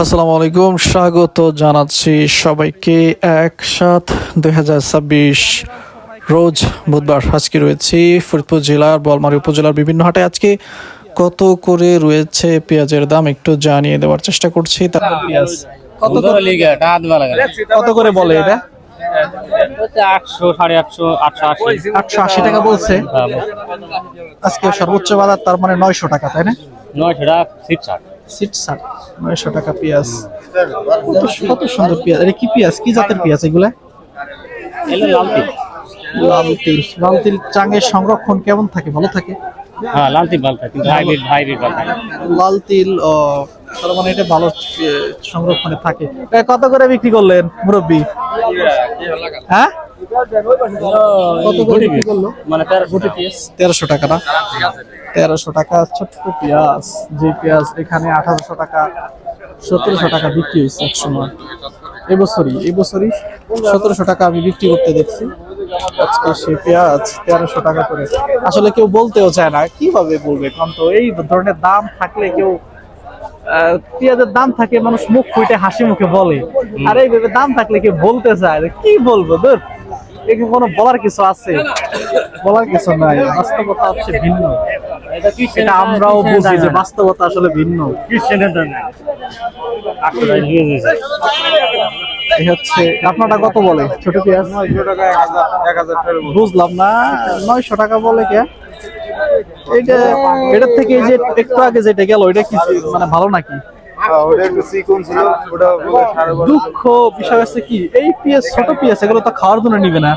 আসসালামু আলাইকুম, স্বাগত জানাচ্ছি সবাইকে। ১/৭ ২০২৬ রোজ বুধবার আজকে রয়েছি ফরিদপুর জেলার বোয়ালমারী উপজেলার বিভিন্ন হাটে। আজকে কত করে রয়েছে পেঁয়াজের দাম একটু জানিয়ে দেওয়ার চেষ্টা করছি। পেঁয়াজ কত করে বলে এটা? 800, 850, 880। 880 টাকা বলছে আজকে সর্বোচ্চ বাজার, তার মানে 900 টাকা, তাই না? 900 টাকা ফিক্সড। 900 টাকা পেঁয়াজ। কত সুন্দর পেঁয়াজ! এটা কি পেঁয়াজ, কি জাতের পেঁয়াজ এগুলা? লাল তিল চাঙের সংরক্ষণ কেমন থাকে? ভালো থাকে? হ্যাঁ, লাল তিল ভালো থাকে, কিন্তু হাইব্রিড ভালো থাকে। লাল তিল তার মানে এটা ভালো সংরক্ষণে থাকে। কত করে বিক্রি করলেন মুরব্বী? হ্যাঁ, কত করে বিক্রি করলো? মানে 1300 টাকা না? 1300 টাকা ছোট্ট পেঁয়াজ। যে পেঁয়াজ এখানে 1800 টাকা 1700 টাকা বিক্রি হয়েছে এক সময়। এবছরই 1700 টাকা আমি বিক্রি করতে দেখছি। আজকে সে পেঁয়াজ 1300 টাকা করে। আসলে কেউ বলতেও চায় না, কিভাবে বলবে? কারণ তো এই ধরনের দাম থাকলে কেউ পেঁয়াজের দাম থাকে মানুষ মুখ ফুটে হাসি মুখে বলে, আর এইভাবে দাম থাকলে কেউ বলতে চায় কি বলবো? ধর, এখানে কোনো বলার কিছু আছে? বলার কিছু নাই। বাস্তবতা হচ্ছে ভিন্ন। এটা আমরাও বুঝি যে বাস্তবতা আসলে ভিন্ন। এই হচ্ছে আপনারটা কত বলে ছোট পেঁয়াজ? 900 টাকা, 1000 বুঝলাম না, 900 টাকা বলে কে? এটার থেকে এই যে একটু আগে যেটা গেল এটা কি মানে ভালো নাকি? ওটা একটু চিকন ছিল, ওটা দুঃখ বিষয় হচ্ছে কি, এই পেঁয়াজ ছোট পেঁয়াজ এগুলো তো খাওয়ার জন্য নিবে না,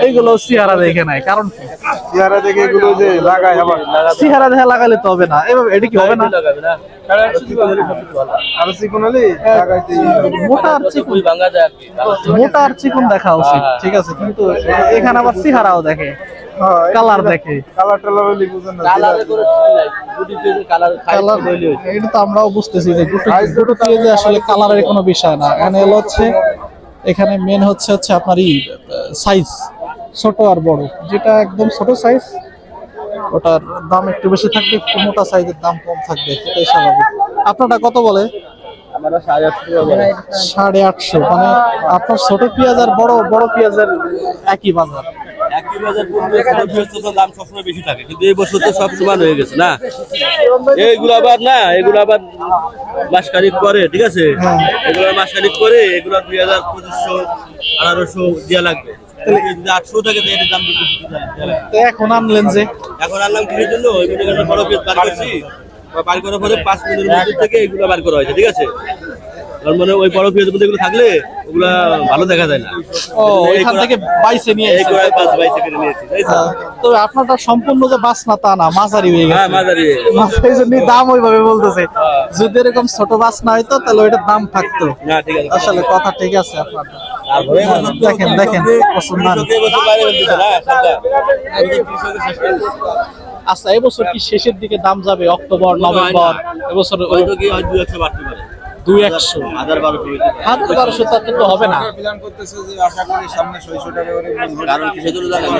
এইগুলো চেহারা দেখে নাই। কারণ কি? চেহারা দেখে এগুলো যে লাগায়, আবার চেহারা দেখে লাগালে তো হবে না। এভাবে এটা কি হবে না? আরো চিকন হলে লাগাইতে মোটা আর চিকন দেখা উচিত, ঠিক আছে, কিন্তু এখানে আবার চেহারাও দেখে, কালার দেখে। কালার টালার হলে বুঝেন না। এটা তো আমরাও বুঝতেছি যে দুটো পেঁয়াজে আসলে কালারের কোনো বিষয় না। এখানে মেন হচ্ছে আপনার সাইজ, ছোট আর বড়। যেটা একদম ছোট সাইজ ওটার দাম একটু বেশি থাকবে, একটু মোটা সাইজের দাম কম থাকবে, এটাই স্বাভাবিক। আপনারটা কত বলে? 850। মানে আপনার ছোট পেঁয়াজ আর বড় পেঁয়াজের একই বাজার। দাম সবসময় বেশি থাকে, কিন্তু এই বছর তো সব সমান হয়ে গেছে না। এগুলো আবার মাসখানিক করে, ঠিক আছে, এগুলো মাসখানিক করে এগুলো 2500, 1800 দেওয়া লাগবে। 800 টাকা দিয়ে দাম এখন আনলেন যে? এখন আনলাম কিসের জন্য? ওই বড় পেঁয়াজ বার করছি, বার করার পরে 5 মিনিটের মধ্যে থেকে এগুলো বার করা হয়েছে, ঠিক আছে। তার মানে ওই বড় পেঁয়াজের মধ্যে এগুলো থাকলে ওগুলা ভালো দেখা যায় না। এখান থেকে বাইসে নিয়ে এই করে বাইসে কেটে নিয়েছি, তাই তো? তো আপনারটা সম্পূর্ণ যে বাস না তা না, মাঝারি হয়ে গেছে। হ্যাঁ, মাঝারি। এই জন্য দাম ওইভাবে বলতেছে। যদি এরকম ছোট বাস না হইতো তাহলে ওইটার দাম থাকতো। না, ঠিক আছে, আসলে কথা ঠিক আছে আপনার। দেখেন পছন্দ না। আচ্ছা, এবছর কি শেষের দিকে দাম যাবে? অক্টোবর, নভেম্বর এবছর 200, 1200 তাতে তো হবে না। প্ল্যান করতেছে যে আশা করি সামনে 600 টাকা করে। কারণ কিসের জন্য জানেন?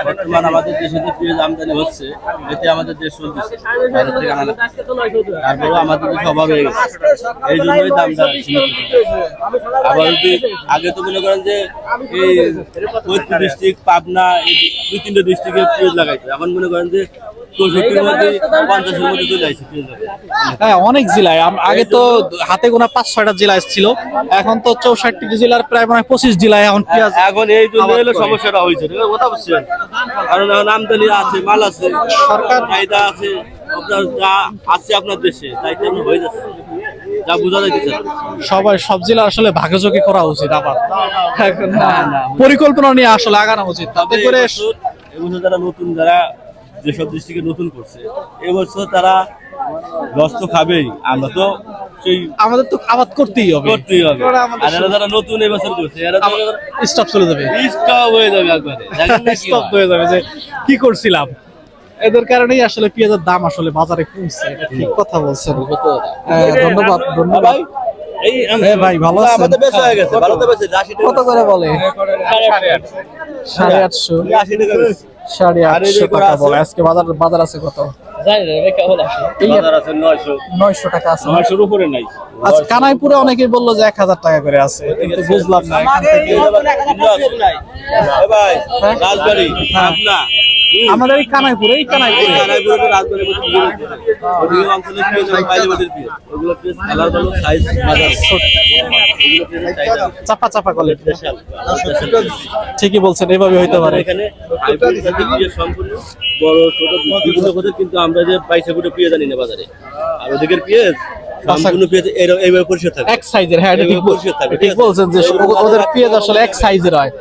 বর্তমান আমাদের দেশে যে পেঁয়াজ আমদানি হচ্ছে, এতে আমাদের দেশ চলতেছে, বাইরের থেকে আনা লাগছে। তারপরেও আমাদের দেশে অভাব হয়ে গেছে, এই জন্যই দামটা সীমিত। আবার যদি আগে তো মনে করেন যে এই ফরিদপুর ডিস্ট্রিক্ট, পাবনা, এই 2-3টা ডিস্ট্রিক্টে পেঁয়াজ লাগাইছে, এখন মনে করেন যে 64-র মধ্যে 50-এর মধ্যে চলে আসছে পেঁয়াজ। হ্যাঁ, অনেক জেলায় আগে তো হাতে গোনা 5-6টা জেলা ছিল, এখন তো 64টি জেলার প্রায় 25 জেলায় এখন পেঁয়াজ। এখন এই জন্য সমস্যাটা হয়েছে, কথা বুঝছেন? কারণ এখন আমদানি আছে, মাল আছে, সরকার চাহিদা আছে, আপনার যা আছে আপনার দেশে, তাই তো হয়ে যাচ্ছে, যা বোঝা যাইতেছে। সব জেলা আসলে ভাগাযোগী করা উচিত, আবার পরিকল্পনা নিয়ে আসলে আগানো উচিত, তাতে করে। এবছর যারা যেসব ডিস্ট্রিক্টে নতুন করছে, এবছর তারা লস তো খাবেই। আমরা তো আমাদের তো আবাদ করতেই হবে। আর যারা নতুন এবছর করছে, এরা স্টপ চলে যাবে, স্টপ হয়ে যাবে একবারে, স্টপ হয়ে যাবে যে কি করছিলাম। এদের কারণেই আসলে পেঁয়াজের দাম আসলে বাজারে কমছে। ঠিক কথা বলছেন। ধন্যবাদ। ভাই ভালো আছেন? আমাদের বেচা হয়ে গেছে, ভালো তো বেচে। কত করে বলে? 850। 850 টাকা বলে। আজকে বাজার আছে কত? এই বাজার আছে 900 900 টাকা আছে 900 এর উপরে নাই। আচ্ছা কানাইপুরে অনেকেই বললো যে 1000 টাকা করে আছে কিন্তু বুঝলাম না এখান থেকে ভাই রাজবাড়ি পাবনা আমাদের এই কানাইপুরে রাজবাড়ি রাজবাড়ি ওদিকে অঞ্চলে কি বাইরে বাজার দিয়ে ওগুলো পিস কালার ভালো সাইজ বাজার এগুলো পিস চাইদা চাপা চাপা কোয়ালিটি স্পেশাল ঠিকই বলছেন এইভাবে হইতে পারে এখানে হাইব্রিড জাতের পেঁয়াজ সম্পূর্ণ বড় ছোট বিভিন্ন কথা, কিন্তু আমরা যে পয়সা করে পেঁয়াজ আনি না বাজারে, আর ওদিকের পেঁয়াজ সম্পূর্ণ পেঁয়াজ এইভাবে পরিষ্কার থাকে এক সাইজের, হ্যাঁ এটা ঠিক বলছেন যে ওদের পেঁয়াজ আসলে এক সাইজের হয়।